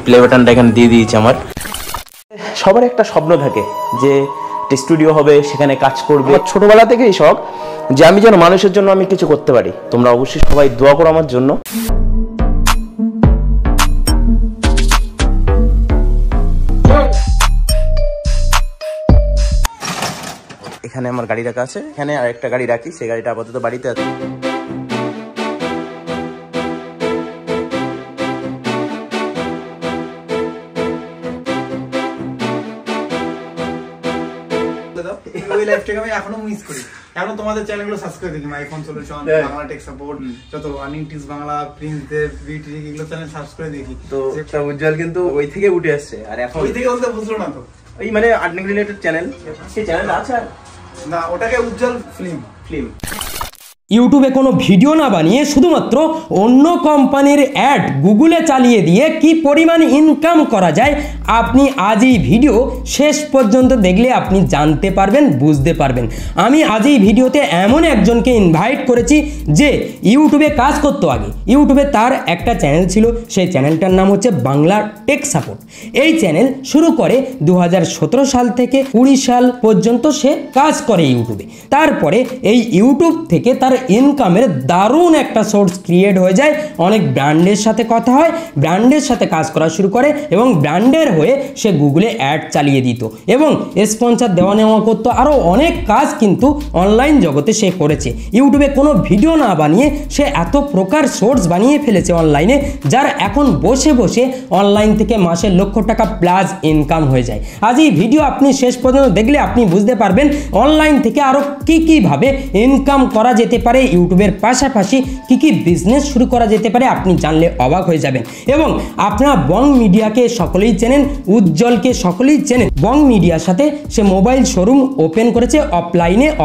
Play বাটনটা এখানে দিয়ে দিয়েছি আমার। সবার একটা স্বপ্ন থাকে যে স্টুডিও হবে, সেখানে কাজ করবে। ছোটবেলা থেকেই শখ যে আমি যেন মানুষের জন্য আমি কিছু করতে পারি। তোমরা অবশ্যই সবাই দোয়া করো আমার জন্য। এখানে আমার গাড়ি রাখা আছে, এখানে আরেকটা গাড়ি রাখি, সেই গাড়িটা আপাতত বাড়িতে আছে। ওই লাইফটাকে আমি এখনো মিস করি। এখন তোমাদের চ্যানেলগুলো সাবস্ক্রাইব দেখি, iPhone solution, Bangla take support, যত আর্নিং টিপস বাংলা, প্রিন্স দেব, বিটি, এগুলো চ্যানেল সাবস্ক্রাইব দেখি। তো উজ্জ্বল কিন্তু ওই থেকে উঠে আসছে, আর এখন ওই থেকে বলতে বুঝলো না তো, এই মানে আর্নিং রিলেটেড চ্যানেল, সেই চ্যানেলটা আছে না, ওটাকে উজ্জ্বল ফিল্ম। ইউটিউবে কোনো ভিডিও না বানিয়ে শুধুমাত্র অন্য কোম্পানির অ্যাড গুগলে চালিয়ে দিয়ে কি পরিমাণ ইনকাম করা যায়, আপনি আজ এই ভিডিও শেষ পর্যন্ত দেখলে আপনি জানতে পারবেন, বুঝতে পারবেন। আমি আজ এই ভিডিওতে এমন একজনকে ইনভাইট করেছি যে ইউটিউবে কাজ করতো আগে। ইউটিউবে তার একটা চ্যানেল ছিল, সেই চ্যানেলটার নাম হচ্ছে বাংলা টেক সাপোর্ট। এই চ্যানেল শুরু করে 2017 সাল থেকে 20 সাল পর্যন্ত সে কাজ করে ইউটিউবে। তারপরে এই ইউটিউব থেকে তার ইনকামের দারুণ একটা সোর্স ক্রিয়েট হয়ে যায়। অনেক ব্র্যান্ডের সাথে কথা হয়, ব্র্যান্ডের সাথে কাজ করা শুরু করে এবং ব্র্যান্ডের হয়ে সে গুগলে অ্যাড চালিয়ে দিত এবং স্পন্সর দেওয়া নেওয়া করতো। আরও অনেক কাজ কিন্তু অনলাইন জগতে সে করেছে। ইউটিউবে কোনো ভিডিও না বানিয়ে সে এত প্রকার সোর্স বানিয়ে ফেলেছে অনলাইনে, যার এখন বসে বসে অনলাইন থেকে মাসে লক্ষ টাকা প্লাস ইনকাম হয়ে যায়। আজ এই ভিডিও আপনি শেষ পর্যন্ত দেখলে আপনি বুঝতে পারবেন অনলাইন থেকে আরও কীভাবে ইনকাম করা যেতে পারে, ইউটিউবের পাশাপাশি কি বিজনেস শুরু করা যেতে পারে, আপনি জানলে অবাক হয়ে যাবেন। এবং আপনারা বং মিডিয়াকে সকলেই চেনেন, উজ্জ্বলকে সকলেই চেনেন। বং মিডিয়ার সাথে সে মোবাইল শোরুম ওপেন করেছে,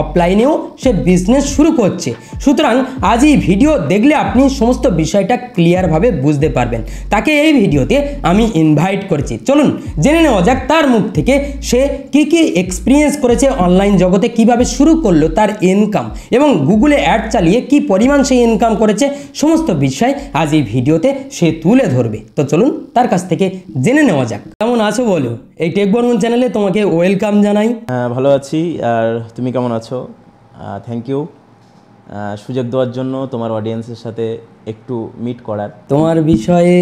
অফলাইনেও সে বিজনেস শুরু করছে। সুতরাং আজ এই ভিডিও দেখলে আপনি সমস্ত বিষয়টা ক্লিয়ারভাবে বুঝতে পারবেন। তাকে এই ভিডিওতে আমি ইনভাইট করেছি। চলুন জেনে নেওয়া যাক তার মুখ থেকে সে কি এক্সপিরিয়েন্স করেছে অনলাইন জগতে, কিভাবে শুরু করলো তার ইনকাম এবং গুগলে অ্যাড চালিয়ে কি পরিমাণ সে ইনকাম করেছে, সমস্ত বিষয় আজ এই ভিডিওতে সে তুলে ধরবে। তো চলুন তার কাছ থেকে জেনে নেওয়া যাক। কেমন আছো বলো? এই টেক বর্মন চ্যানেলে তোমাকে ওয়েলকাম জানাই। ভালো আছি, আর তুমি কেমন আছো? থ্যাংক ইউ সুযোগ দেওয়ার জন্য, তোমার অডিয়েন্সের সাথে একটু মিট করার। তোমার বিষয়ে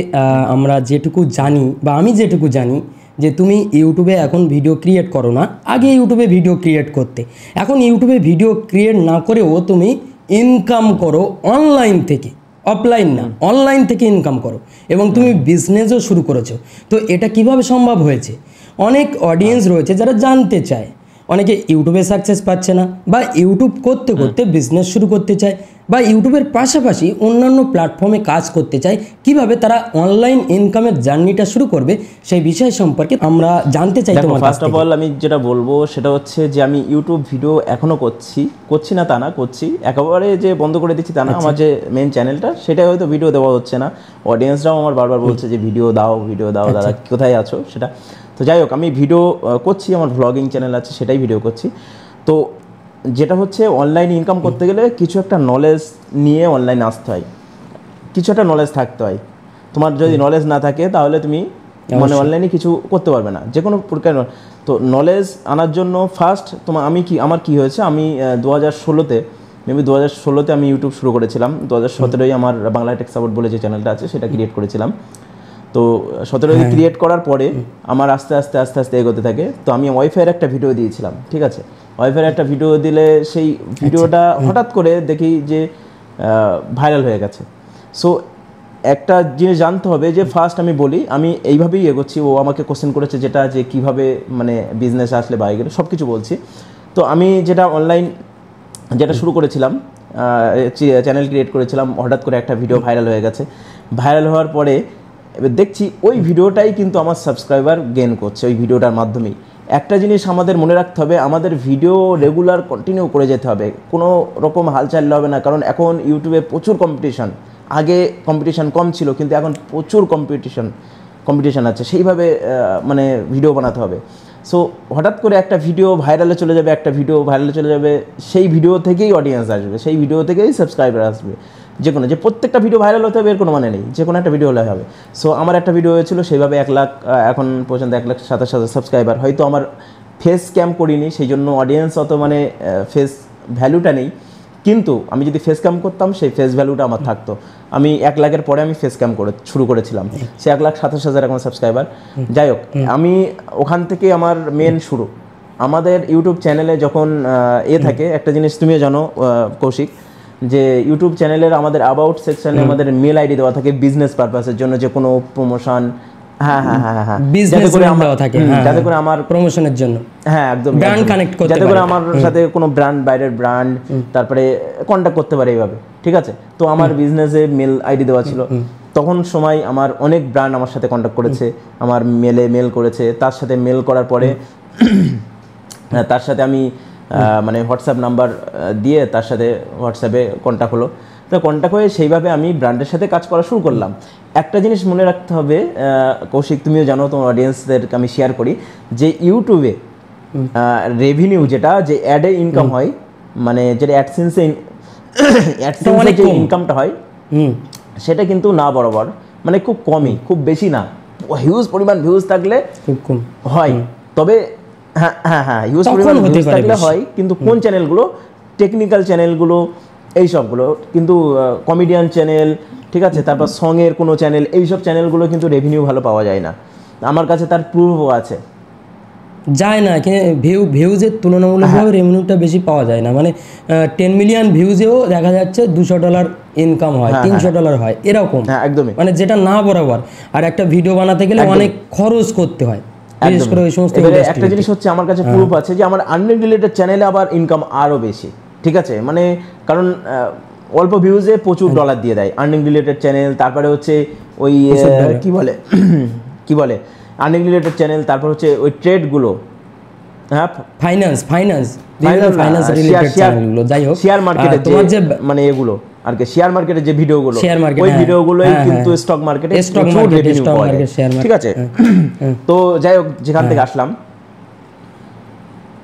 আমরা যেটুকু জানি বা আমি যেটুকু জানি যে তুমি ইউটিউবে এখন ভিডিও ক্রিয়েট করো না, আগে ইউটিউবে ভিডিও ক্রিয়েট করতে। এখন ইউটিউবে ভিডিও ক্রিয়েট না করেও তুমি ইনকাম করো অনলাইন থেকে, অফলাইন না, অনলাইন থেকে ইনকাম করো এবং তুমি বিজনেসও শুরু করেছো। তো এটা কিভাবে সম্ভব হয়েছে? অনেক অডিয়েন্স রয়েছে যারা জানতে চায়। অনেকে ইউটিউবে সাকসেস পাচ্ছে না, বা ইউটিউব করতে করতে বিজনেস শুরু করতে চায়, বা ইউটিউবের পাশাপাশি অন্যান্য প্ল্যাটফর্মে কাজ করতে চায়। কিভাবে তারা অনলাইন ইনকামের জার্নিটা শুরু করবে সেই বিষয় সম্পর্কে আমরা জানতে চাই তোমার কাছ থেকে। ফার্স্ট অফ অল আমি যেটা বলবো সেটা হচ্ছে যে আমি ইউটিউব ভিডিও এখনও করছি না তা না, করছি, একেবারে যে বন্ধ করে দিচ্ছি তা না। আমার যে মেন চ্যানেলটা সেটাই হয়তো ভিডিও দেওয়া হচ্ছে না। অডিয়েন্সরাও আমার বারবার বলছে যে ভিডিও দাও দাদা, কোথায় আছো সেটা। তো যাই হোক, আমি ভিডিও করছি, আমার ভ্লগিং চ্যানেল আছে, সেটাই ভিডিও করছি। তো যেটা হচ্ছে অনলাইন ইনকাম করতে গেলে কিছু একটা নলেজ নিয়ে অনলাইনে আসতে হয়, কিছু একটা নলেজ থাকতে হয়। তোমার যদি নলেজ না থাকে তাহলে তুমি মানে অনলাইনে কিছু করতে পারবে না, যে কোনো প্রকার। তো নলেজ আনার জন্য ফার্স্ট আমার কি হয়েছে, আমি 2016তে আমি ইউটিউব শুরু করেছিলাম। 2017 আমার বাংলা টেক সাপোর্ট বলে যে চ্যানেলটা আছে সেটা ক্রিয়েট করেছিলাম। তো 17 ক্রিয়েট করার পরে আমার আস্তে আস্তে এগোতে থাকে। তো আমি ওয়াইফাইয়ের একটা ভিডিও দিয়েছিলাম, ঠিক আছে। ওয়াইফাইয়ের একটা ভিডিও দিলে সেই ভিডিওটা হঠাৎ করে দেখি যে ভাইরাল হয়ে গেছে। সো একটা জিনিস জানতে হবে যে ফার্স্ট আমি বলি আমি এইভাবেই এগোচ্ছি। ও আমাকে কোশ্চেন করেছে যেটা যে কিভাবে মানে বিজনেস আসলে বাইরে গেলে সব কিছু বলছি। তো আমি যেটা শুরু করেছিলাম, চ্যানেল ক্রিয়েট করেছিলাম, হঠাৎ করে একটা ভিডিও ভাইরাল হয়ে গেছে। ভাইরাল হওয়ার পরে এবার দেখছি ওই ভিডিওটাই কিন্তু আমার সাবস্ক্রাইবার গেইন করছে ওই ভিডিওটার মাধ্যমেই। একটা জিনিস আমাদের মনে রাখতে হবে, আমাদের ভিডিও রেগুলার কন্টিনিউ করে যেতে হবে, কোনো রকম হাল চাললে হবে না। কারণ এখন ইউটিউবে প্রচুর কম্পিটিশান, আগে কম্পিটিশান কম ছিল কিন্তু এখন প্রচুর কম্পিটিশান আছে, সেইভাবে মানে ভিডিও বানাতে হবে। সো হঠাৎ করে একটা ভিডিও ভাইরালে চলে যাবে, সেই ভিডিও থেকেই অডিয়েন্স আসবে, সেই ভিডিও থেকেই সাবস্ক্রাইবার আসবে। যে কোনো, যে প্রত্যেকটা ভিডিও ভাইরাল হতে হবে এর কোনো মানে নেই, যে কোনো একটা ভিডিও হলে হবে। সো আমার একটা ভিডিও হয়েছিল সেইভাবে 1 লাখ, এখন পর্যন্ত 1,27,000 সাবস্ক্রাইবার। হয়তো আমার ফেস ক্যাম করিনি, সেই জন্য অডিয়েন্স অত মানে ফেস ভ্যালুটা নেই, কিন্তু আমি যদি ফেস ক্যাম করতাম সেই ফেস ভ্যালুটা আমার থাকতো। আমি 1 লাখের পরে আমি ফেস ক্যাম শুরু করেছিলাম, সে 1,27,000 এখন সাবস্ক্রাইবার। যাই হোক, আমি ওখান থেকে আমার মেন শুরু। আমাদের ইউটিউব চ্যানেলে যখন থাকে, একটা জিনিস তুমিও জানো কৌশিক, যে ইউটিউব চ্যানেলের আমাদের অ্যাবাউট সেকশনে আমাদের মেল আইডি দেওয়া থাকে বিজনেস পারপাসের জন্য, যে কোনো প্রমোশন, যাতে করে আমার প্রমোশনের জন্য, একদম ব্র্যান্ড কানেক্ট করতে, যাতে করে আমার সাথে কোনো ব্র্যান্ড, বাইরের ব্র্যান্ড তারপরে কন্ট্যাক্ট করতে পারে এইভাবে, ঠিক আছে। তো আমার বিজনেসে মেল আইডি দেওয়া ছিল, তখন সময় আমার অনেক ব্র্যান্ড আমার সাথে কন্ট্যাক্ট করেছে, আমার মেল করেছে, তার সাথে মেল করার পরে তার সাথে আমি মানে হোয়াটসঅ্যাপ নাম্বার দিয়ে তার সাথে হোয়াটসঅ্যাপে কন্ট্যাক্ট হলো। তো কন্ট্যাক্ট হয়ে সেইভাবে আমি ব্র্যান্ডের সাথে কাজ করা শুরু করলাম। একটা জিনিস মনে রাখতে হবে কৌশিক, তুমিও জানো, তোমার অডিয়েন্সদেরকে আমি শেয়ার করি, যে ইউটিউবে রেভিনিউ যেটা, যে অ্যাডে ইনকাম হয়, মানে যেটা অ্যাডসেন্সে যে ইনকামটা হয়, সেটা কিন্তু না বরাবর, মানে খুব কমই, খুব বেশি না। হিউজ পরিমাণ ভিউজ থাকলে খুব কম হয়, তবে হ্যাঁ হিউজ পরিমাণ ভিউজ থাকলে হয়, কিন্তু কোন চ্যানেলগুলো, টেকনিক্যাল চ্যানেলগুলো, এই সবগুলো, কিন্তু কমেডিয়ান চ্যানেল, ঠিক আছে, তারপর সঙের কোনো চ্যানেল, এইসব চ্যানেলগুলো কিন্তু রেভিনিউ ভালো পাওয়া যায় না। আমার কাছে তার প্রুফও আছে, যায় না, ভিউজের তুলনামূলকভাবে রেভিনিউটা বেশি পাওয়া যায় না। মানে 10 মিলিয়ন ভিউজেও দেখা যাচ্ছে $200 ইনকাম হয়, $300 হয়, এরকম একদমই, মানে যেটা না বরাবর। আর একটা ভিডিও বানাতে গেলে অনেক খরচ করতে হয়, বিশেষ করে ওই সমস্ত। একটা জিনিস হচ্ছে, আমার কাছে প্রুফ আছে যে আমার আর্নিং রিলেটেড চ্যানেলে আবার ইনকাম আরও বেশি, ঠিক আছে, মানে কারণ অল্প ভিউজে প্রচুর ডলার দিয়ে দেয় আর্নিং রিলেটেড চ্যানেল। তারপরে হচ্ছে ওই কি বলে আর্নিং রিলেটেড চ্যানেল, তারপর হচ্ছে ওই ট্রেডগুলো, ফাইন্যান্স রিলেটেড চ্যানেলগুলো, যাই হোক, শেয়ার মার্কেটে তোমার যে মানে এগুলো আর কি, শেয়ার মার্কেটের যে ভিডিওগুলো, ওই ভিডিওগুলোই কিন্তু স্টক মার্কেটে, ঠিক আছে। তো যাই হোক, যেখান থেকে আসলাম,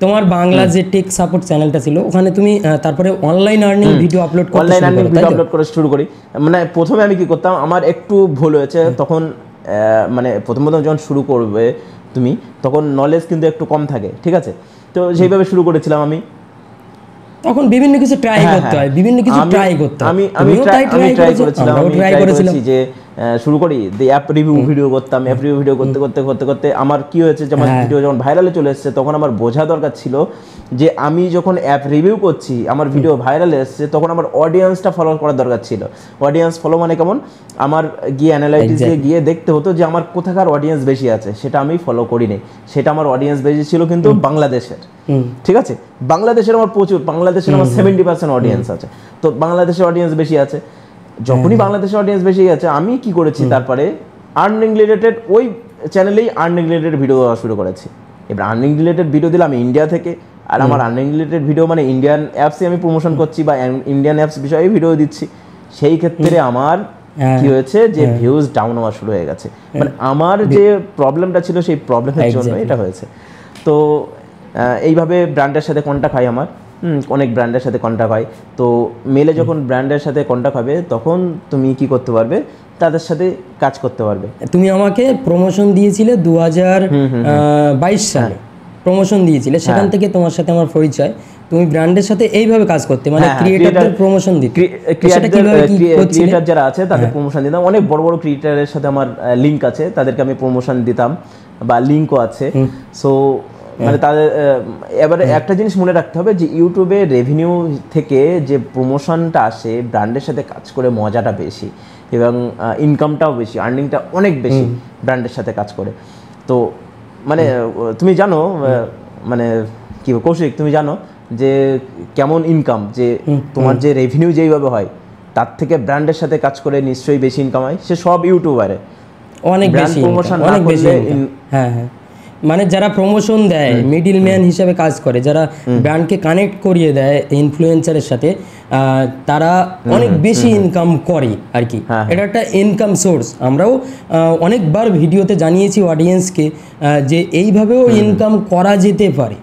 তোমার বাংলা যে টেক সাপোর্ট চ্যানেলটা ছিল, ওখানে তুমি তারপরে অনলাইন আর্নিং ভিডিও আপলোড করা শুরু করি। মানে প্রথমে আমি কি করতাম, আমার একটু ভুল হয়েছে তখন, মানে প্রথম যখন শুরু করবে তুমি, তখন নলেজ কিন্তু একটু কম থাকে, ঠিক আছে। তো সেইভাবে শুরু করেছিলাম আমি, তখন বিভিন্ন কিছু ট্রাই করতে হয়, বিভিন্ন কিছু ট্রাই করতে হয়। আমি ট্রাই করেছিলাম যে শুরু করি, অ্যাপ রিভিউ ভিডিও করতাম। অ্যাপ রিভিউ ভিডিও করতে করতে আমার কি হয়েছে, যে আমার ভিডিও যখন ভাইরালে চলে এসেছে, তখন আমার বোঝা দরকার ছিল যে আমি যখন অ্যাপ রিভিউ করছি, আমার ভিডিও ভাইরালে এসেছে, তখন আমার অডিয়েন্সটা ফলো করার দরকার ছিল। অডিয়েন্স ফলো মানে কেমন, আমার গিয়ে অ্যানালাইটিক্সে গিয়ে দেখতে হতো যে আমার কোথাকার অডিয়েন্স বেশি আছে, সেটা আমি ফলো করিনি। সেটা আমার অডিয়েন্স বেশি ছিল কিন্তু বাংলাদেশের, ঠিক আছে। বাংলাদেশের আমার প্রচুর, বাংলাদেশের আমার 70% অডিয়েন্স আছে, তো বাংলাদেশের অডিয়েন্স বেশি আছে। যখনই বাংলাদেশের অডিয়েন্স বেশি আছে, আমি কি করেছি, তারপরে আর্নিং রিলেটেড ওই চ্যানেলেই আর্নিং রিলেটেড ভিডিও দেওয়া শুরু করেছি। এবার আর্নিং রিলেটেড ভিডিও দিলাম ইন্ডিয়া থেকে, আর আমার আর্নিং রিলেটেড ভিডিও মানে ইন্ডিয়ান অ্যাপসে আমি প্রমোশন করছি বা ইন্ডিয়ান অ্যাপস বিষয়ে ভিডিও দিচ্ছি। সেই ক্ষেত্রে আমার কি হয়েছে, যে ভিউজ ডাউন হওয়া শুরু হয়ে গেছে। মানে আমার যে প্রবলেমটা ছিল, সেই প্রবলেমের জন্য এটা হয়েছে। তো এইভাবে ব্র্যান্ডের সাথে কন্ট্যাক্ট হয় আমার, অনেক ব্র্যান্ডের সাথে কন্ট্যাক্ট হয়। তো মেলে যখন ব্র্যান্ডের সাথে কন্ট্যাক্ট হবে, তখন তুমি কি করতে পারবে, তাদের সাথে কাজ করতে পারবে। তুমি আমাকে প্রমোশন দিয়েছিলে 2022 সালে, প্রমোশন দিয়েছিলে, সেখান থেকে তোমার সাথে আমার পরিচয়। তুমি ব্র্যান্ডের সাথে এইভাবে কাজ করতে, মানে ক্রিয়েটরদের প্রমোশন দিতে, ক্রিয়েটর যারা আছে তাদের প্রমোশন দিতাম। অনেক বড় বড় ক্রিয়েটরের সাথে আমার লিংক আছে, তাদেরকে আমি প্রমোশন দিতাম, বা লিংকও আছে। সো মানে তাদের, এবারে একটা জিনিস মনে রাখতে হবে যে ইউটিউবে রেভিনিউ থেকে যে প্রমোশনটা আসে, ব্র্যান্ডের সাথে কাজ করে মজাটা বেশি, এবং ইনকামটাও বেশি, আর্নিংটা অনেক বেশি ব্র্যান্ডের সাথে কাজ করে। তো মানে তুমি জানো, মানে কি কৌশিক, তুমি জানো যে কেমন ইনকাম, যে তোমার যে রেভিনিউ যেইভাবে হয়, তার থেকে ব্র্যান্ডের সাথে কাজ করে নিশ্চয়ই বেশি ইনকাম হয়। সে সব ইউটিউবারে অনেক বেশি প্রমোশন, অনেক বেশি। হ্যাঁ, মানে যারা প্রমোশন দেয়, মিডল ম্যান হিসেবে কাজ করে, যারা ব্র্যান্ডকে কানেক্ট করিয়ে দেয় ইনফ্লুয়েন্সারের সাথে, তারা অনেক বেশি ইনকাম করে আর কি। এটা একটা ইনকাম সোর্স। আমরাও অনেকবার ভিডিওতে জানিয়েছি অডিয়েন্সকে যে এইভাবেও ইনকাম করা যেতে পারে।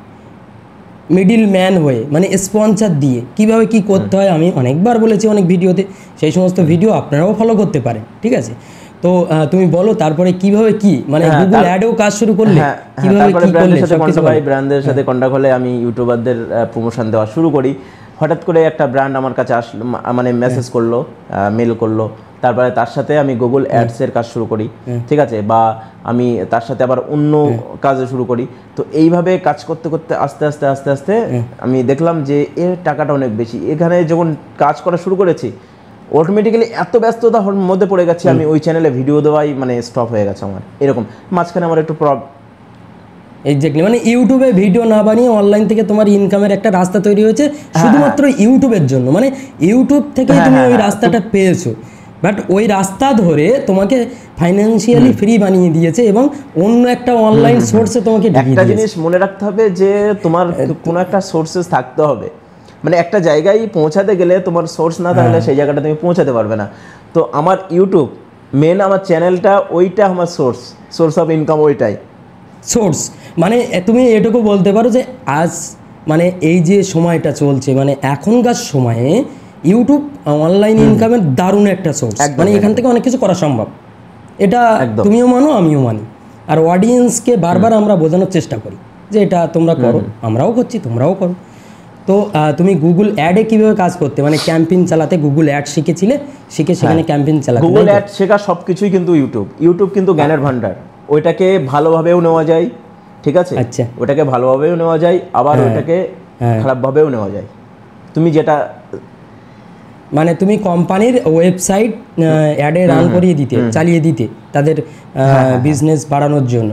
মিডিল ম্যান হয়ে মানে স্পন্সর দিয়ে কিভাবে কি করতে হয় আমি অনেকবার বলেছি অনেক ভিডিওতে, সেই সমস্ত ভিডিও আপনারাও ফলো করতে পারেন, ঠিক আছে? তো তুমি বলো তারপরে কিভাবে কি মানে গুগল অ্যাডেও কাজ শুরু করলে, কিভাবে কি করলে? ব্র্যান্ডের সাথে কন্টাক্ট হলে আমি ইউটিউবারদের প্রমোশন দেওয়া শুরু করি। হঠাৎ করে একটা ব্র্যান্ড আমার কাছে আসলো, মানে মেসেজ করলো, মেল করলো, তারপরে তার সাথে আমি গুগল অ্যাডসের কাজ শুরু করি, ঠিক আছে, বা আমি তার সাথে আবার অন্য কাজে শুরু করি। তো এইভাবে কাজ করতে করতে আস্তে আস্তে আস্তে আস্তে আমি দেখলাম যে এর টাকাটা অনেক বেশি। এখানে যখন কাজ করা শুরু করেছি অটোমেটিক্যালি এত ব্যস্ততার মধ্যে পড়ে গেছি, আমি ওই চ্যানেলে ভিডিও দেওয়াই মানে স্টপ হয়ে গেছে আমার। এরকম মাঝখানে আমার একটু এক্স্যাক্টলি মানে ইউটিউবে ভিডিও না বানিয়ে অনলাইন থেকে তোমার ইনকামের একটা রাস্তা তৈরি হয়েছে শুধুমাত্র ইউটিউবের জন্য, মানে ইউটিউব থেকে তুমি ওই রাস্তাটা পেয়েছো, বাট ওই রাস্তা ধরে তোমাকে ফাইন্যান্সিয়ালি ফ্রি বানিয়ে দিয়েছে এবং অন্য একটা অনলাইন সোর্সে তোমাকে ঢুকিয়ে একটা দিয়েছে। জিনিস মনে রাখতে হবে যে তোমার কোনো একটা সোর্সেস থাকতে হবে, মানে একটা জায়গায় পৌঁছাতে গেলে তোমার সোর্স না থাকলে সেই জায়গাটা তুমি পৌঁছাতে পারবে না। তো আমার ইউটিউব মেন, আমার চ্যানেলটা ওইটা আমার সোর্স অফ ইনকাম, ওইটাই সোর্স। মানে তুমি এটুকু বলতে পারো যে আজ মানে এই যে সময়টা চলছে, মানে এখনকার সময়ে ইউটিউব অনলাইন ইনকামের দারুণ একটা সোর্স, মানে এখান থেকে অনেক কিছু করা সম্ভব, এটা তুমিও মানো আমিও মানি। আর অডিয়েন্সকে বারবার আমরা বোঝানোর চেষ্টা করি যে এটা তোমরা করো, আমরাও করছি, তোমরাও করো। তো তুমি গুগল অ্যাডে কিভাবে কাজ করতে, মানে ক্যাম্পেইন চালাতে গুগল অ্যাড শিখে সেখানে ক্যাম্পেইন চালাতে? গুগল অ্যাড শেখা সবকিছুই কিন্তু ইউটিউব কিন্তু জ্ঞানের ভান্ডার। ওইটাকে ভালোভাবেও নেওয়া যায়, ঠিক আছে, আচ্ছা, ওটাকে ভালোভাবেও নেওয়া যায়, আবার ওইটাকে খারাপভাবেও নেওয়া যায়। তুমি যেটা মানে তুমি কোম্পানির ওয়েবসাইট অ্যাডে রান করিয়ে দিতে, চালিয়ে দিতে, তাদের বিজনেস বাড়ানোর জন্য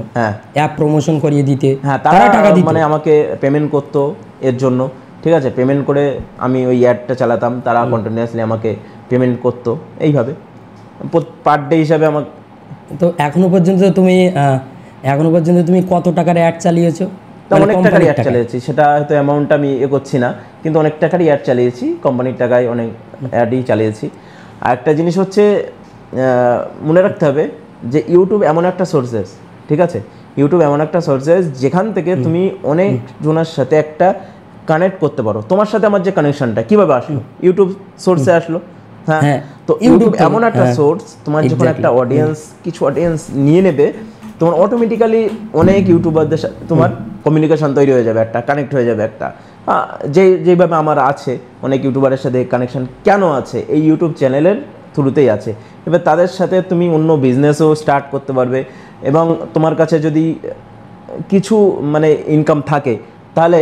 অ্যাপ প্রমোশন করিয়ে দিতে, তারা টাকা দিত, মানে আমাকে পেমেন্ট করতো এর জন্য, ঠিক আছে, পেমেন্ট করে আমি ওই অ্যাডটা চালাতাম, তারা কন্টিনিউয়াসলি আমাকে পেমেন্ট করতো এইভাবে পার ডে হিসাবে আমাকে। তো এখনো পর্যন্ত তুমি কত টাকার অ্যাড চালিয়েছো? অনেক টাকারই অ্যাড চালিয়েছি, সেটা হয়তো অ্যামাউন্ট আমি করছি না, কিন্তু অনেক টাকারই অ্যাড চালিয়েছি, কোম্পানির টাকায় অনেক অ্যাডই চালিয়েছি। আর একটা জিনিস হচ্ছে মনে রাখতে হবে যে ইউটিউব এমন একটা সোর্সেস, ঠিক আছে, ইউটিউব এমন একটা সোর্সেস যেখান থেকে তুমি অনেক জনের সাথে একটা কানেক্ট করতে পারো। তোমার সাথে আমার যে কানেকশনটা কিভাবে আসলো, ইউটিউব সোর্সে আসলো। হ্যাঁ, তো ইউটিউব এমন একটা সোর্স, তোমার যখন একটা কিছু অডিয়েন্স নিয়ে নেবে, তোমার অটোমেটিক্যালি অনেক ইউটিউবারদের সাথে তোমার কমিউনিকেশন তৈরি হয়ে যাবে, একটা কানেক্ট হয়ে যাবে একটা। যেইভাবে আমার আছে অনেক ইউটিউবারের সাথে কানেকশন কেন আছে, এই ইউটিউব চ্যানেলের থ্রুতেই আছে। এবার তাদের সাথে তুমি অন্য বিজনেসও স্টার্ট করতে পারবে, এবং তোমার কাছে যদি কিছু মানে ইনকাম থাকে তাহলে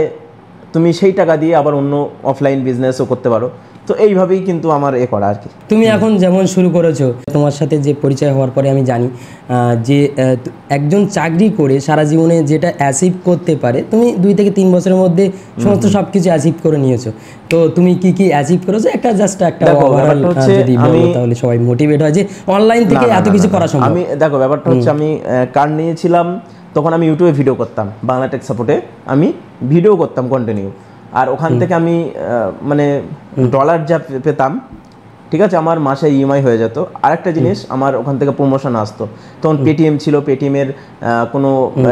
তুমি সেই টাকা দিয়ে আবার অন্য অফলাইন বিজনেসও করতে পারো। তো এইভাবেই কিন্তু আমার করা আর কি। তুমি এখন যেমন শুরু করেছো, তোমার সাথে যে পরিচয় হওয়ার পরে আমি জানি যে একজন চাকরি করে সারা জীবনে যেটা অ্যাচিভ করতে পারে তুমি 2 থেকে 3 বছরের মধ্যে সমস্ত সব কিছু অ্যাচিভ করে নিয়েছো। তো তুমি কি অ্যাচিভ করেছো, একটা জাস্ট একটা ওভারঅল যদি বলো তাহলে সবাই মোটিভেট হয় যে অনলাইন থেকে এত কিছু করা সম্ভব। আমি দেখো ব্যাপারটা হচ্ছে আমি কার্ড নিয়েছিলাম, তখন আমি ইউটিউবে ভিডিও করতাম, বাংলা টেক সাপোর্টে আমি ভিডিও করতাম কন্টিনিউ, আর ওখান থেকে আমি মানে ডলার যা পেতাম, ঠিক আছে, আমার মাসে ইএমআই হয়ে যেত। আরেকটা জিনিস, আমার ওখান থেকে প্রমোশন আসতো, তখন পেটিএম ছিল, পেটিএমের কোনো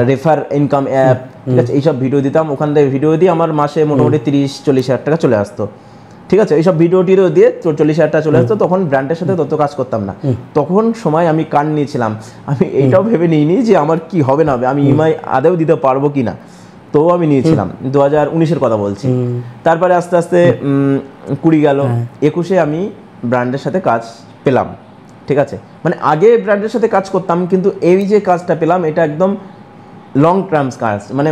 রেফার ইনকাম অ্যাপ, ঠিক আছে, এইসব ভিডিও দিতাম, ওখান থেকে ভিডিও দিয়ে আমার মাসে মোটামুটি 30-40 হাজার টাকা চলে আসতো, ঠিক আছে, এইসব ভিডিও টিডিও দিয়ে 40 হাজার টাকা চলে আসতো। তখন ব্র্যান্ডের সাথে তত কাজ করতাম না, তখন সময় আমি কার্ড নিয়েছিলাম, আমি এইটাও ভেবে নিইনি যে আমার কি হবে না হবে, আমি ইএমআই আদেও দিতে পারবো কি না, তো আমি নিয়েছিলাম 2019-এর কথা বলছি। তারপরে আস্তে আস্তে 20 গেল, 21-এ আমি ব্র্যান্ডের সাথে কাজ পেলাম, ঠিক আছে, মানে আগে ব্র্যান্ডের সাথে কাজ করতাম, কিন্তু এই যে কাজটা পেলাম এটা একদম লং টার্মস কাজ, মানে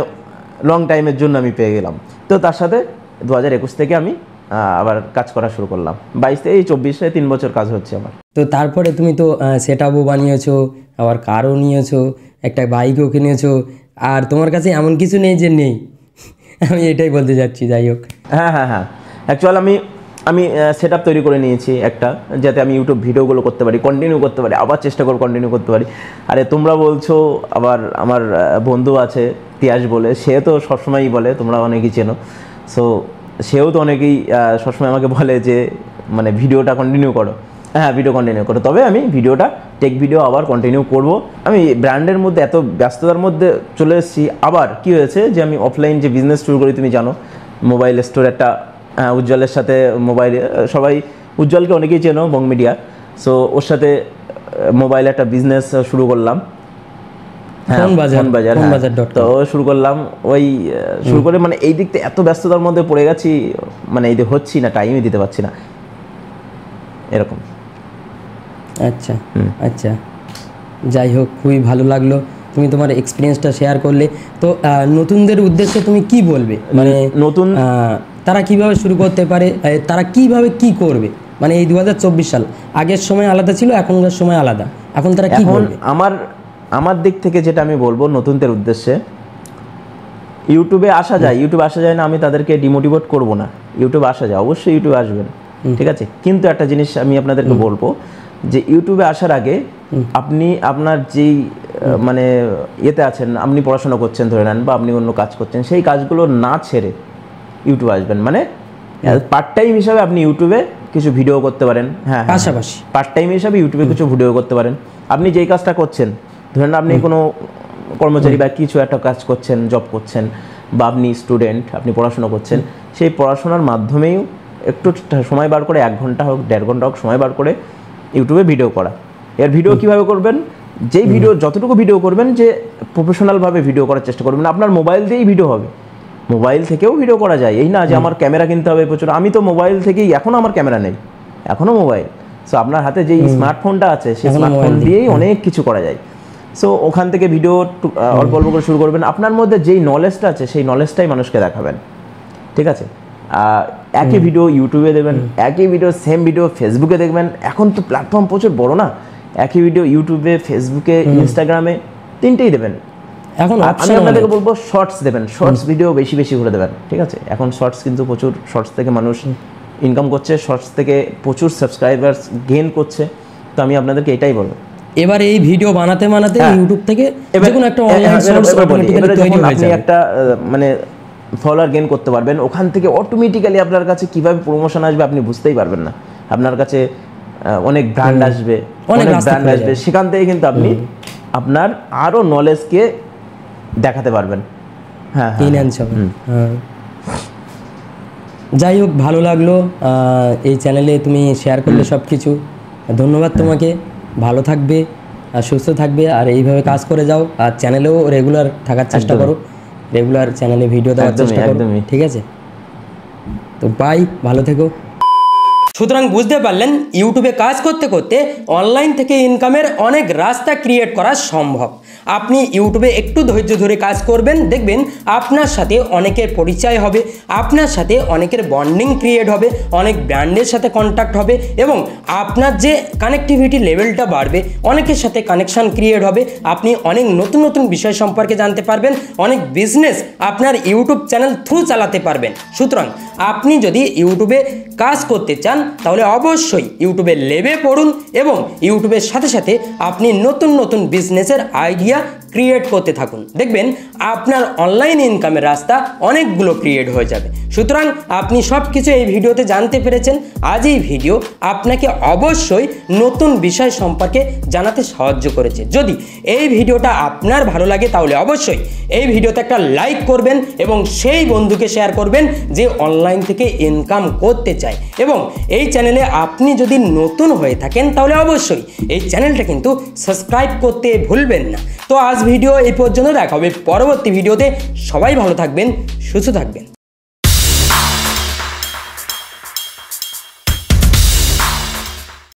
লং টাইমের জন্য আমি পেয়ে গেলাম। তো তার সাথে 2021 থেকে আমি আবার কাজ করা শুরু করলাম, 22-24-এ 3 বছর কাজ হচ্ছে আমার। তো তারপরে তুমি তো সেট আপও বানিয়েছো, আবার কারও নিয়েছো, একটা বাইকও কিনেছো, আর তোমার কাছে এমন কিছু নেই যে নেই, আমি এটাই বলতে যাচ্ছি। যাই হোক, হ্যাঁ অ্যাকচুয়াল আমি সেট আপ তৈরি করে নিয়েছি একটা, যাতে আমি ইউটিউব ভিডিওগুলো করতে পারি, কন্টিনিউ করতে পারি, আবার চেষ্টা করে কন্টিনিউ করতে পারি। আরে তোমরা বলছো, আবার আমার বন্ধু আছে তিয়াস বলে, সে তো সবসময়ই বলে, তোমরা অনেকেই চেনো, সো সেও তো অনেকেই সবসময় আমাকে বলে যে মানে ভিডিওটা কন্টিনিউ করো। হ্যাঁ, ভিডিও কন্টিনিউ করো, তবে আমি ভিডিওটা টেক ভিডিও আবার কন্টিনিউ করব। আমি ব্র্যান্ডের মধ্যে এত ব্যস্ততার মধ্যে চলে এসেছি। আবার কি হয়েছে যে আমি অফলাইন যে বিজনেস শুরু করি, তুমি জানো মোবাইল স্টোর একটা, উজ্জ্বলের সাথে মোবাইল, সবাই উজ্জ্বলকে অনেকেই চেনো বং মিডিয়া, সো ওর সাথে মোবাইল একটা বিজনেস শুরু করলাম, তো শুরু করলাম। ওই শুরু করে মানে এই দিকতে এত ব্যস্ততার মধ্যে পড়ে গেছি, মানে এই দিকে হচ্ছি না, টাইমই দিতে পারছি না এরকম। আচ্ছা আচ্ছা, যাই হোক, খুবই ভালো লাগলো তুমি তোমার এক্সপিরিয়েন্সটা শেয়ার করলে। তো নতুনদের উদ্দেশ্যে তুমি কি বলবে, মানে নতুন তারা কিভাবে শুরু করতে পারে, তারা কিভাবে কি করবে? মানে এই 2024 সাল আগের সময় আলাদা ছিল, এখনকার সময় আলাদা, এখন তারা কি করবে? আমার দিক থেকে যেটা আমি বলবো নতুনদের উদ্দেশ্যে, ইউটিউবে আসা যায়, ইউটিউবে আসা যায় না, আমি তাদেরকে ডিমোটিভেট করব না, ইউটিউবে আসা যায়, অবশ্যই ইউটিউবে আসবেন, ঠিক আছে। কিন্তু একটা জিনিস আমি আপনাদেরকে বলবো যে ইউটিউবে আসার আগে আপনি আপনার যেই মানে ইয়েতে আছেন, আপনি পড়াশোনা করছেন ধরে নেন, বা আপনি অন্য কাজ করছেন, সেই কাজগুলো না ছেড়ে ইউটিউবে আসবেন। মানে পার্ট টাইম হিসাবে আপনি ইউটিউবে কিছু ভিডিও করতে পারেন, হ্যাঁ পাশাপাশি পার্ট টাইম হিসাবে ইউটিউবে কিছু ভিডিও করতে পারেন। আপনি যেই কাজটা করছেন, ধরেন আপনি কোনো কর্মচারী বা কিছু একটা কাজ করছেন, জব করছেন, বা আপনি স্টুডেন্ট, আপনি পড়াশোনা করছেন, সেই পড়াশোনার মাধ্যমেই একটু সময় বার করে, 1 ঘন্টা হোক 1.5 ঘন্টা হোক সময় বার করে ইউটিউবে ভিডিও করা। এর ভিডিও কীভাবে করবেন, যেই ভিডিও যতটুকু ভিডিও করবেন, যে প্রফেশনালভাবে ভিডিও করার চেষ্টা করবেন। আপনার মোবাইল দিয়েই ভিডিও হবে, মোবাইল থেকেও ভিডিও করা যায়, এই না যে আমার ক্যামেরা কিনতে হবে প্রচুর। আমি তো মোবাইল থেকেই, এখনও আমার ক্যামেরা নেই, এখনও মোবাইল। সো আপনার হাতে যেই স্মার্টফোনটা আছে, সেই স্মার্টফোন দিয়েই অনেক কিছু করা যায়। সো ওখান থেকে ভিডিও অল্প অল্প করে শুরু করবেন। আপনার মধ্যে যেই নলেজটা আছে, সেই নলেজটাই মানুষকে দেখাবেন, ঠিক আছে। একই ভিডিও ইউটিউবে দেবেন, একই ভিডিও সেম ভিডিও ফেসবুকে দেখবেন। এখন তো প্ল্যাটফর্ম প্রচুর বড় না, একই ভিডিও ইউটিউবে, ফেসবুকে, ইনস্টাগ্রামে, তিনটেই দেবেন। এখন আমি আপনাদেরকে বলবো শর্টস দেবেন, শর্টস ভিডিও বেশি বেশি করে দেবেন, ঠিক আছে। এখন শর্টস কিন্তু প্রচুর, শর্টস থেকে মানুষ ইনকাম করছে, শর্টস থেকে প্রচুর সাবস্ক্রাইবার্স গেইন করছে। তো আমি আপনাদেরকে এটাই বলবো, এবার এই ভিডিও বানাতে ইউটিউব থেকে যেকোনো একটা অনলাইন সোর্স অটোমেটিক্যালি তৈরি হয়ে যাবে। আপনি একটা মানে ফলোয়ার গেইন করতে পারবেন, ওখান থেকে অটোমেটিক্যালি আপনার কাছে কিভাবে প্রমোশন আসবে আপনি বুঝতেই পারবেন না। আপনার কাছে অনেক ব্র্যান্ড আসবে, অনেক ব্র্যান্ড আসবে, সেখান থেকে কিন্তু আপনি আপনার আরো নলেজকে দেখাতে পারবেন। হ্যাঁ, যাই হোক, ভালো লাগলো এই চ্যানেলে তুমি শেয়ার করলে সব কিছু। ধন্যবাদ তোমাকে, ভালো থাকবে আর সুস্থ থাকবে, আর এইভাবে কাজ করে যাও। আর চ্যানেলেও রেগুলার থাকার চেষ্টা করো, রেগুলার চ্যানেলে ভিডিও দেওয়ার চেষ্টা করো, ঠিক আছে। তো বাই, ভালো থেকো। সুতরাং বুঝতে পারলেন, ইউটিউবে কাজ করতে করতে অনলাইন থেকে ইনকামের অনেক রাস্তা ক্রিয়েট করা সম্ভব। আপনি ইউটিউবে একটু ধৈর্য ধরে কাজ করবেন, দেখবেন আপনার সাথে অনেকের পরিচয় হবে, আপনার সাথে অনেকের বন্ডিং ক্রিয়েট হবে, অনেক ব্র্যান্ডের সাথে কন্ট্যাক্ট হবে, এবং আপনার যে কানেক্টিভিটি লেভেলটা বাড়বে, অনেকের সাথে কানেকশান ক্রিয়েট হবে। আপনি অনেক নতুন নতুন বিষয় সম্পর্কে জানতে পারবেন, অনেক বিজনেস আপনার ইউটিউব চ্যানেল থ্রু চালাতে পারবেন। সুতরাং আপনি যদি ইউটিউবে কাজ করতে চান, তাহলে অবশ্যই ইউটিউবে লেবে পড়ুন, এবং ইউটিউবের সাথে সাথে আপনি নতুন নতুন বিজনেসের আইডিয়া ক্রিয়েট করতে থাকুন। দেখবেন আপনার অনলাইন ইনকামের রাস্তা অনেকগুলো ক্রিয়েট হয়ে যাবে। সুতরাং আপনি সব কিছু এই ভিডিওতে জানতে পেরেছেন। আজ এই ভিডিও আপনাকে অবশ্যই নতুন বিষয় সম্পর্কে জানাতে সাহায্য করেছে। যদি এই ভিডিওটা আপনার ভালো লাগে, তাহলে অবশ্যই এই ভিডিওতে একটা লাইক করবেন, এবং সেই বন্ধুকে শেয়ার করবেন যে অনলাইন থেকে ইনকাম করতে চায়। এবং এই চ্যানেলে আপনি যদি নতুন হয়ে থাকেন, তাহলে অবশ্যই এই চ্যানেলটা কিন্তু সাবস্ক্রাইব করতে ভুলবেন না। তো আজ ভিডিও এই পর্যন্ত, দেখা হবে পরবর্তী ভিডিওতে। সবাই ভালো থাকবেন, সুস্থ থাকবেন।